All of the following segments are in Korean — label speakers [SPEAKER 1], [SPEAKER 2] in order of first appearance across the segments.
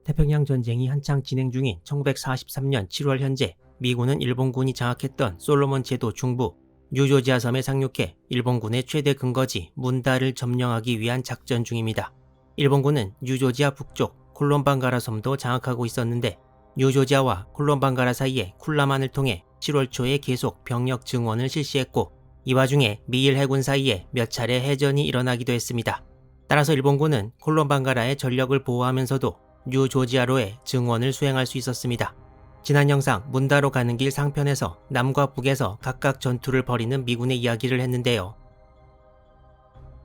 [SPEAKER 1] 태평양 전쟁이 한창 진행 중인 1943년 7월 현재 미군은 일본군이 장악했던 솔로몬 제도 중부 뉴조지아 섬에 상륙해 일본군의 최대 근거지 문다를 점령하기 위한 작전 중입니다. 일본군은 뉴조지아 북쪽 콜롬반가라 섬도 장악하고 있었는데 뉴조지아와 콜롬반가라 사이의 쿨라만을 통해 7월 초에 계속 병력 증원을 실시했고 이 와중에 미일 해군 사이에 몇 차례 해전이 일어나기도 했습니다. 따라서 일본군은 콜롬반가라의 전력을 보호하면서도 뉴조지아로의 증원을 수행할 수 있었습니다. 지난 영상 문다로 가는 길 상편에서 남과 북에서 각각 전투를 벌이는 미군의 이야기를 했는데요.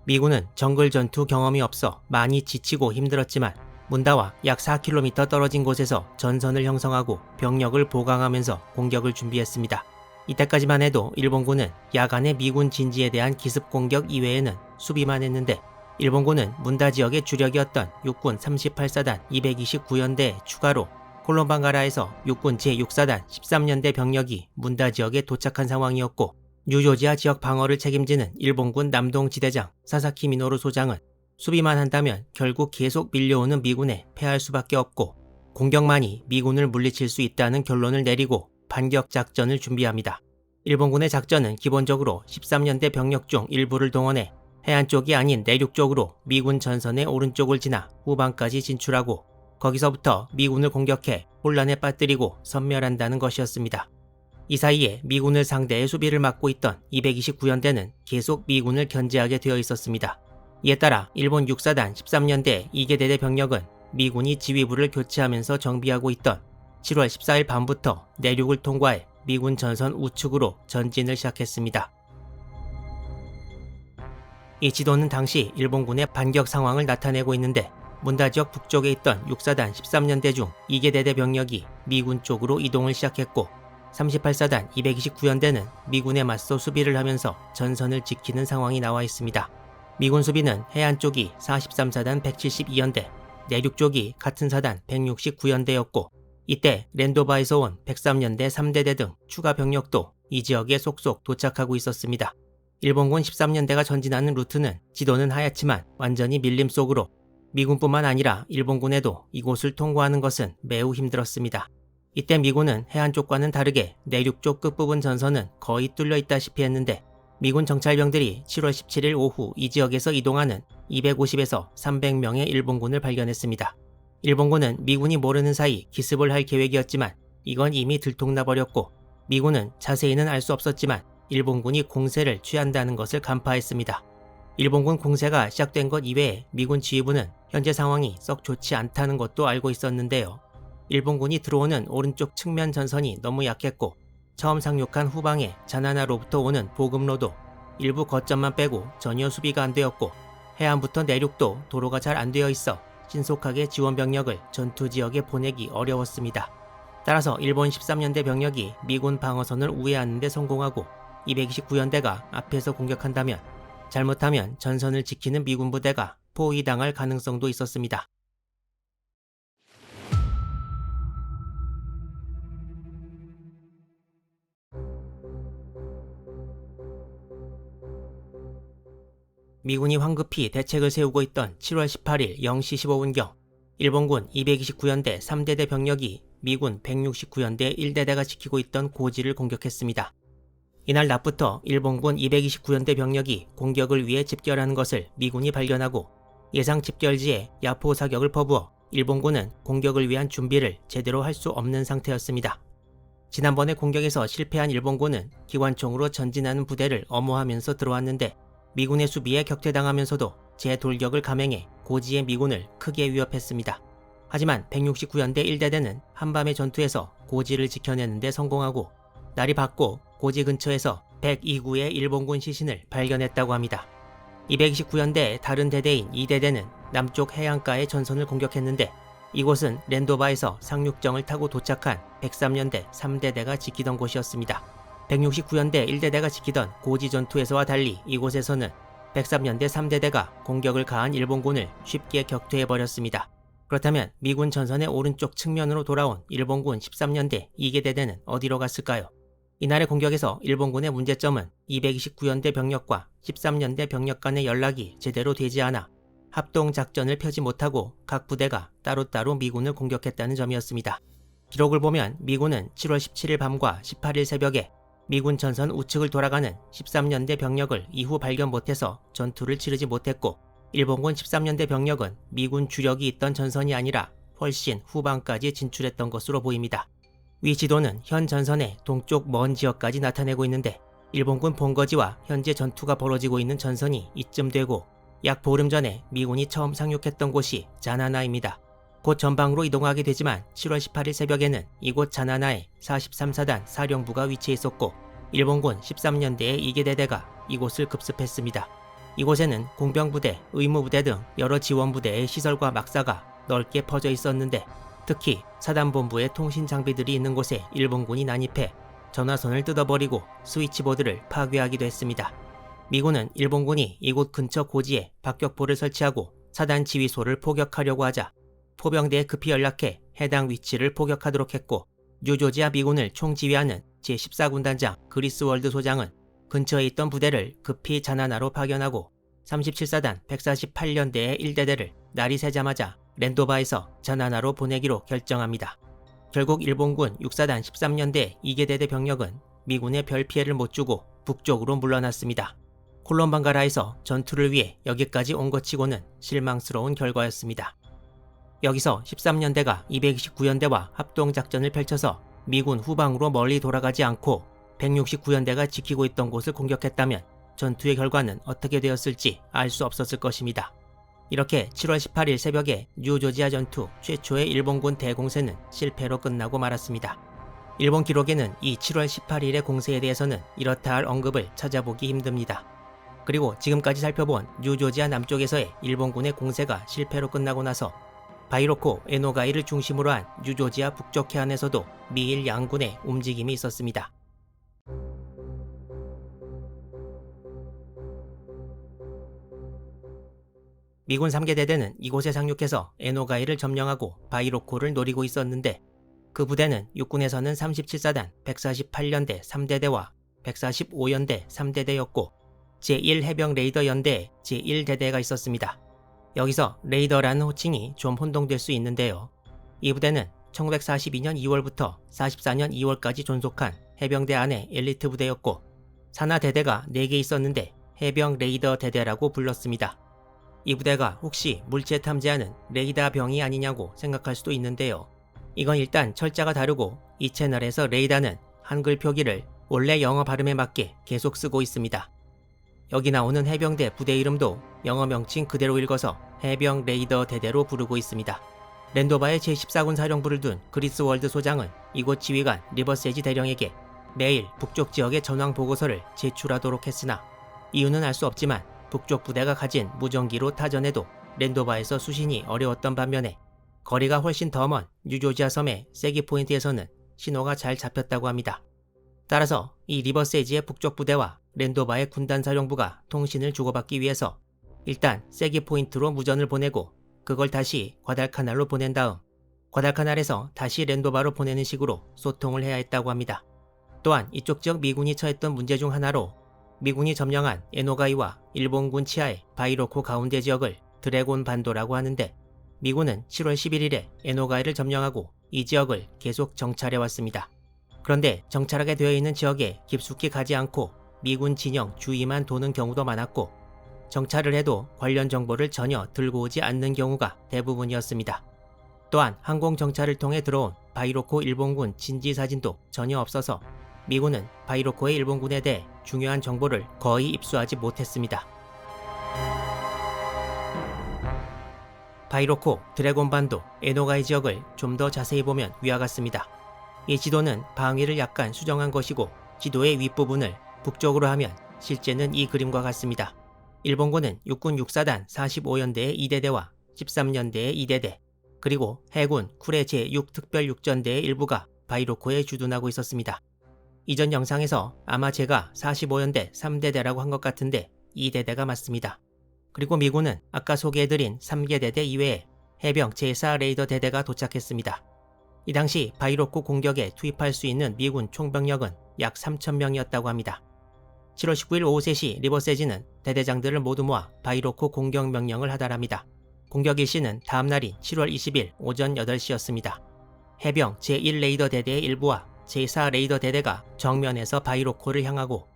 [SPEAKER 1] 미군은 정글 전투 경험이 없어 많이 지치고 힘들었지만 문다와 약 4km 떨어진 곳에서 전선을 형성하고 병력을 보강하면서 공격을 준비했습니다. 이때까지만 해도 일본군은 야간의 미군 진지에 대한 기습 공격 이외에는 수비만 했는데 일본군은 문다 지역의 주력이었던 육군 38사단 229연대에 추가로 콜롬반가라에서 육군 제6사단 13년대 병력이 문다 지역에 도착한 상황이었고 뉴조지아 지역 방어를 책임지는 일본군 남동지대장 사사키 미노루 소장은 수비만 한다면 결국 계속 밀려오는 미군에 패할 수밖에 없고 공격만이 미군을 물리칠 수 있다는 결론을 내리고 반격 작전을 준비합니다. 일본군의 작전은 기본적으로 13년대 병력 중 일부를 동원해 해안 쪽이 아닌 내륙 쪽으로 미군 전선의 오른쪽을 지나 후방까지 진출하고 거기서부터 미군을 공격해 혼란에 빠뜨리고 섬멸한다는 것이었습니다. 이 사이에 미군을 상대해 수비를 맡고 있던 229연대는 계속 미군을 견제하게 되어 있었습니다. 이에 따라 일본 6사단 13년대 2개대대 병력은 미군이 지휘부를 교체하면서 정비하고 있던 7월 14일 밤부터 내륙을 통과해 미군 전선 우측으로 전진을 시작했습니다. 이 지도는 당시 일본군의 반격 상황을 나타내고 있는데 문다 지역 북쪽에 있던 6사단 13년대 중 2개대대 병력이 미군 쪽으로 이동을 시작했고 38사단 229연대는 미군에 맞서 수비를 하면서 전선을 지키는 상황이 나와 있습니다. 미군 수비는 해안 쪽이 43사단 172연대, 내륙 쪽이 같은 사단 169연대였고 이때 랜도바에서 온 103연대 3대대 등 추가 병력도 이 지역에 속속 도착하고 있었습니다. 일본군 13년대가 전진하는 루트는 지도는 하얗지만 완전히 밀림 속으로 미군뿐만 아니라 일본군에도 이곳을 통과하는 것은 매우 힘들었습니다. 이때 미군은 해안 쪽과는 다르게 내륙 쪽 끝부분 전선은 거의 뚫려 있다시피 했는데 미군 정찰병들이 7월 17일 오후 이 지역에서 이동하는 250에서 300명의 일본군을 발견했습니다. 일본군은 미군이 모르는 사이 기습을 할 계획이었지만 이건 이미 들통나버렸고 미군은 자세히는 알 수 없었지만 일본군이 공세를 취한다는 것을 간파했습니다. 일본군 공세가 시작된 것 이외에 미군 지휘부는 현재 상황이 썩 좋지 않다는 것도 알고 있었는데요. 일본군이 들어오는 오른쪽 측면 전선이 너무 약했고 처음 상륙한 후방에 자나나로부터 오는 보급로도 일부 거점만 빼고 전혀 수비가 안 되었고 해안부터 내륙도 도로가 잘 안 되어 있어 신속하게 지원 병력을 전투 지역에 보내기 어려웠습니다. 따라서 일본 13년대 병력이 미군 방어선을 우회하는 데 성공하고 229연대가 앞에서 공격한다면 잘못하면 전선을 지키는 미군 부대가 포위당할 가능성도 있었습니다. 미군이 황급히 대책을 세우고 있던 7월 18일 0시 15분경 일본군 229연대 3대대 병력이 미군 169연대 1대대가 지키고 있던 고지를 공격했습니다. 이날 낮부터 일본군 229연대 병력이 공격을 위해 집결하는 것을 미군이 발견하고 예상 집결지에 야포 사격을 퍼부어 일본군은 공격을 위한 준비를 제대로 할 수 없는 상태였습니다. 지난번의 공격에서 실패한 일본군은 기관총으로 전진하는 부대를 엄호하면서 들어왔는데 미군의 수비에 격퇴당하면서도 재돌격을 감행해 고지의 미군을 크게 위협했습니다. 하지만 169연대 1대대는 한밤의 전투에서 고지를 지켜내는 데 성공하고 날이 밝고 고지 근처에서 102구의 일본군 시신을 발견했다고 합니다. 229연대의 다른 대대인 2대대는 남쪽 해안가의 전선을 공격했는데 이곳은 랜도바에서 상륙정을 타고 도착한 103연대 3대대가 지키던 곳이었습니다. 169연대 1대대가 지키던 고지 전투에서와 달리 이곳에서는 103연대 3대대가 공격을 가한 일본군을 쉽게 격퇴해버렸습니다. 그렇다면 미군 전선의 오른쪽 측면으로 돌아온 일본군 13연대 2개대대는 어디로 갔을까요? 이날의 공격에서 일본군의 문제점은 229연대 병력과 13연대 병력 간의 연락이 제대로 되지 않아 합동 작전을 펴지 못하고 각 부대가 따로따로 미군을 공격했다는 점이었습니다. 기록을 보면 미군은 7월 17일 밤과 18일 새벽에 미군 전선 우측을 돌아가는 13년대 병력을 이후 발견 못해서 전투를 치르지 못했고, 일본군 13년대 병력은 미군 주력이 있던 전선이 아니라 훨씬 후방까지 진출했던 것으로 보입니다. 위 지도는 현 전선의 동쪽 먼 지역까지 나타내고 있는데, 일본군 본거지와 현재 전투가 벌어지고 있는 전선이 이쯤 되고 약 보름 전에 미군이 처음 상륙했던 곳이 자나나입니다. 곧 전방으로 이동하게 되지만 7월 18일 새벽에는 이곳 자나나에 43사단 사령부가 위치해 있었고, 일본군 13년대의 2개 대대가 이곳을 급습했습니다. 이곳에는 공병부대, 의무부대 등 여러 지원부대의 시설과 막사가 넓게 퍼져 있었는데, 특히 사단본부의 통신 장비들이 있는 곳에 일본군이 난입해 전화선을 뜯어버리고 스위치보드를 파괴하기도 했습니다. 미군은 일본군이 이곳 근처 고지에 박격포를 설치하고 사단 지휘소를 포격하려고 하자 포병대에 급히 연락해 해당 위치를 포격하도록 했고, 뉴조지아 미군을 총지휘하는 제14군단장 그리스월드 소장은 근처에 있던 부대를 급히 자나나로 파견하고 37사단 148년대의 1대대를 날이 새자마자 랜도바에서 자나나로 보내기로 결정합니다. 결국 일본군 6사단 13년대 2개 대대 병력은 미군에 별 피해를 못 주고 북쪽으로 물러났습니다. 콜롬방가라에서 전투를 위해 여기까지 온 것 치고는 실망스러운 결과였습니다. 여기서 13년대가 229연대와 합동작전을 펼쳐서 미군 후방으로 멀리 돌아가지 않고 169연대가 지키고 있던 곳을 공격했다면 전투의 결과는 어떻게 되었을지 알 수 없었을 것입니다. 이렇게 7월 18일 새벽에 뉴조지아 전투 최초의 일본군 대공세는 실패로 끝나고 말았습니다. 일본 기록에는 이 7월 18일의 공세에 대해서는 이렇다 할 언급을 찾아보기 힘듭니다. 그리고 지금까지 살펴본 뉴조지아 남쪽에서의 일본군의 공세가 실패로 끝나고 나서 바이로코 에노가이를 중심으로 한 뉴조지아 북쪽 해안에서도 미일 양군의 움직임이 있었습니다. 미군 3개 대대는 이곳에 상륙해서 에노가이를 점령하고 바이로코를 노리고 있었는데, 그 부대는 육군에서는 37사단 148연대 3대대와 145연대 3대대였고 제1해병 레이더 연대에 제1대대가 있었습니다. 여기서 레이더라는 호칭이 좀 혼동될 수 있는데요. 이 부대는 1942년 2월부터 44년 2월까지 존속한 해병대 안의 엘리트 부대였고, 산하 대대가 4개 있었는데 해병 레이더 대대라고 불렀습니다. 이 부대가 혹시 물체 탐지하는 레이더 병이 아니냐고 생각할 수도 있는데요. 이건 일단 철자가 다르고 이 채널에서 레이더는 한글 표기를 원래 영어 발음에 맞게 계속 쓰고 있습니다. 여기 나오는 해병대 부대 이름도 영어 명칭 그대로 읽어서 해병 레이더 대대로 부르고 있습니다. 랜도바의 제14군 사령부를 둔 그리스월드 소장은 이곳 지휘관 리버세지 대령에게 매일 북쪽 지역의 전황 보고서를 제출하도록 했으나, 이유는 알 수 없지만 북쪽 부대가 가진 무전기로 타전해도 랜도바에서 수신이 어려웠던 반면에 거리가 훨씬 더 먼 뉴조지아 섬의 세기 포인트에서는 신호가 잘 잡혔다고 합니다. 따라서 이 리버세지의 북쪽 부대와 랜도바의 군단 사령부가 통신을 주고받기 위해서 일단 세기 포인트로 무전을 보내고 그걸 다시 과달카날로 보낸 다음 과달카날에서 다시 랜도바로 보내는 식으로 소통을 해야 했다고 합니다. 또한 이쪽 지역 미군이 처했던 문제 중 하나로 미군이 점령한 에노가이와 일본군 치하의 바이로코 가운데 지역을 드래곤 반도라고 하는데, 미군은 7월 11일에 에노가이를 점령하고 이 지역을 계속 정찰해왔습니다. 그런데 정찰하게 되어 있는 지역에 깊숙이 가지 않고 미군 진영 주위만 도는 경우도 많았고, 정찰을 해도 관련 정보를 전혀 들고 오지 않는 경우가 대부분이었습니다. 또한 항공 정찰을 통해 들어온 바이로코 일본군 진지 사진도 전혀 없어서 미군은 바이로코의 일본군에 대해 중요한 정보를 거의 입수하지 못했습니다. 바이로코, 드래곤반도, 에노가이 지역을 좀 더 자세히 보면 위와 같습니다. 이 지도는 방위를 약간 수정한 것이고 지도의 윗부분을 북쪽으로 하면 실제는 이 그림과 같습니다. 일본군은 육군 6사단 45연대의 2대대와 13년대의 2대대, 그리고 해군 쿨의 제6특별육전대의 일부가 바이로코에 주둔하고 있었습니다. 이전 영상에서 아마 제가 45연대 3대대라고 한 것 같은데 2대대가 맞습니다. 그리고 미군은 아까 소개해드린 3개 대대 이외에 해병 제4 레이더 대대가 도착했습니다. 이 당시 바이로코 공격에 투입할 수 있는 미군 총병력은 약 3,000명이었다고 합니다. 7월 19일 오후 3시 리버세지는 대대장들을 모두 모아 바이로코 공격 명령을 하달합니다. 공격 일시는 다음 날인 7월 20일 오전 8시였습니다. 해병 제1레이더 대대의 일부와 제4레이더 대대가 정면에서 바이로코를 향하고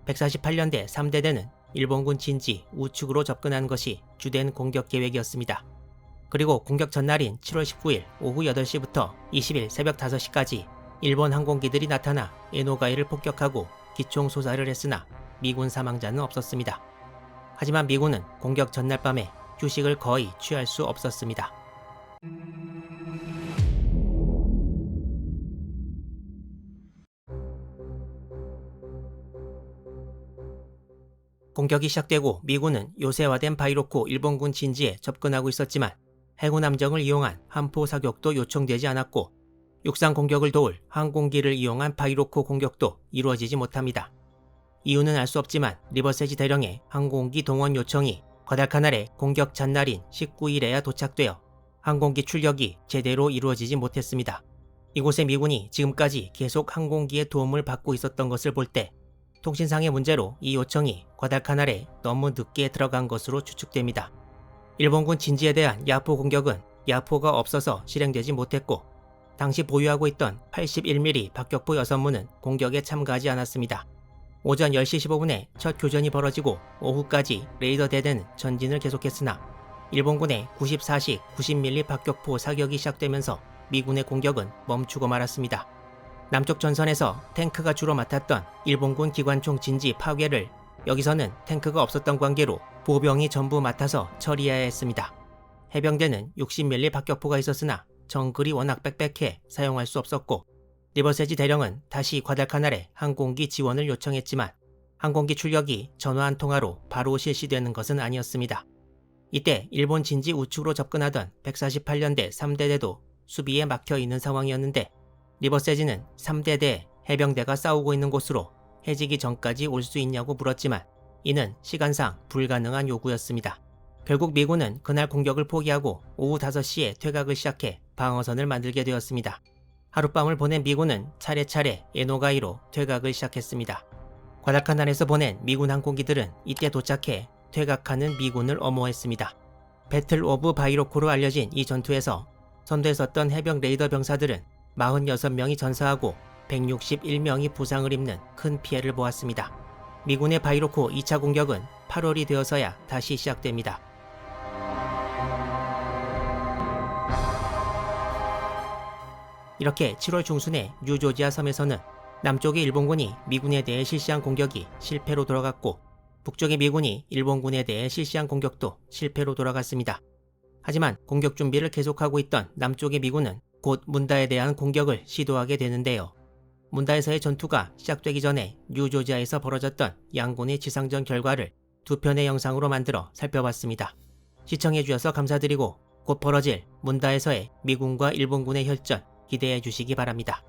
[SPEAKER 1] 148년대 3대대는 일본군 진지 우측으로 접근한 것이 주된 공격 계획이었습니다. 그리고 공격 전날인 7월 19일 오후 8시부터 20일 새벽 5시까지 일본 항공기들이 나타나 에노가이를 폭격하고 기총 소사를 했으나 미군 사망자는 없었습니다. 하지만 미군은 공격 전날 밤에 휴식을 거의 취할 수 없었습니다. 공격이 시작되고 미군은 요새화된 바이로코 일본군 진지에 접근하고 있었지만 해군 함정을 이용한 함포 사격도 요청되지 않았고 육상 공격을 도울 항공기를 이용한 바이로코 공격도 이루어지지 못합니다. 이유는 알 수 없지만 리버세지 대령의 항공기 동원 요청이 과달카날의 공격 전날인 19일에야 도착되어 항공기 출격이 제대로 이루어지지 못했습니다. 이곳의 미군이 지금까지 계속 항공기의 도움을 받고 있었던 것을 볼 때 통신상의 문제로 이 요청이 과달카날에 너무 늦게 들어간 것으로 추측됩니다. 일본군 진지에 대한 야포 공격은 야포가 없어서 실행되지 못했고 당시 보유하고 있던 81mm 박격포 6문은 공격에 참가하지 않았습니다. 오전 10시 15분에 첫 교전이 벌어지고 오후까지 레이더 대대는 전진을 계속했으나 일본군의 94식 90mm 박격포 사격이 시작되면서 미군의 공격은 멈추고 말았습니다. 남쪽 전선에서 탱크가 주로 맡았던 일본군 기관총 진지 파괴를 여기서는 탱크가 없었던 관계로 보병이 전부 맡아서 처리해야 했습니다. 해병대는 60mm 박격포가 있었으나 정글이 워낙 빽빽해 사용할 수 없었고 리버세지 대령은 다시 과달카날에 항공기 지원을 요청했지만 항공기 출격이 전화 한 통화로 바로 실시되는 것은 아니었습니다. 이때 일본 진지 우측으로 접근하던 148년대 3대대도 수비에 막혀있는 상황이었는데 리버세지는 3대대 해병대가 싸우고 있는 곳으로 해지기 전까지 올 수 있냐고 물었지만 이는 시간상 불가능한 요구였습니다. 결국 미군은 그날 공격을 포기하고 오후 5시에 퇴각을 시작해 방어선을 만들게 되었습니다. 하룻밤을 보낸 미군은 차례차례 에노가이로 퇴각을 시작했습니다. 과달카날에서 보낸 미군 항공기들은 이때 도착해 퇴각하는 미군을 엄호했습니다. 배틀 오브 바이로코로 알려진 이 전투에서 선두에 섰던 해병 레이더 병사들은 46명이 전사하고 161명이 부상을 입는 큰 피해를 보았습니다. 미군의 바이로코 2차 공격은 8월이 되어서야 다시 시작됩니다. 이렇게 7월 중순에 뉴조지아 섬에서는 남쪽의 일본군이 미군에 대해 실시한 공격이 실패로 돌아갔고 북쪽의 미군이 일본군에 대해 실시한 공격도 실패로 돌아갔습니다. 하지만 공격 준비를 계속하고 있던 남쪽의 미군은 곧 문다에 대한 공격을 시도하게 되는데요. 문다에서의 전투가 시작되기 전에 뉴조지아에서 벌어졌던 양군의 지상전 결과를 두 편의 영상으로 만들어 살펴봤습니다. 시청해주셔서 감사드리고 곧 벌어질 문다에서의 미군과 일본군의 혈전 기대해 주시기 바랍니다.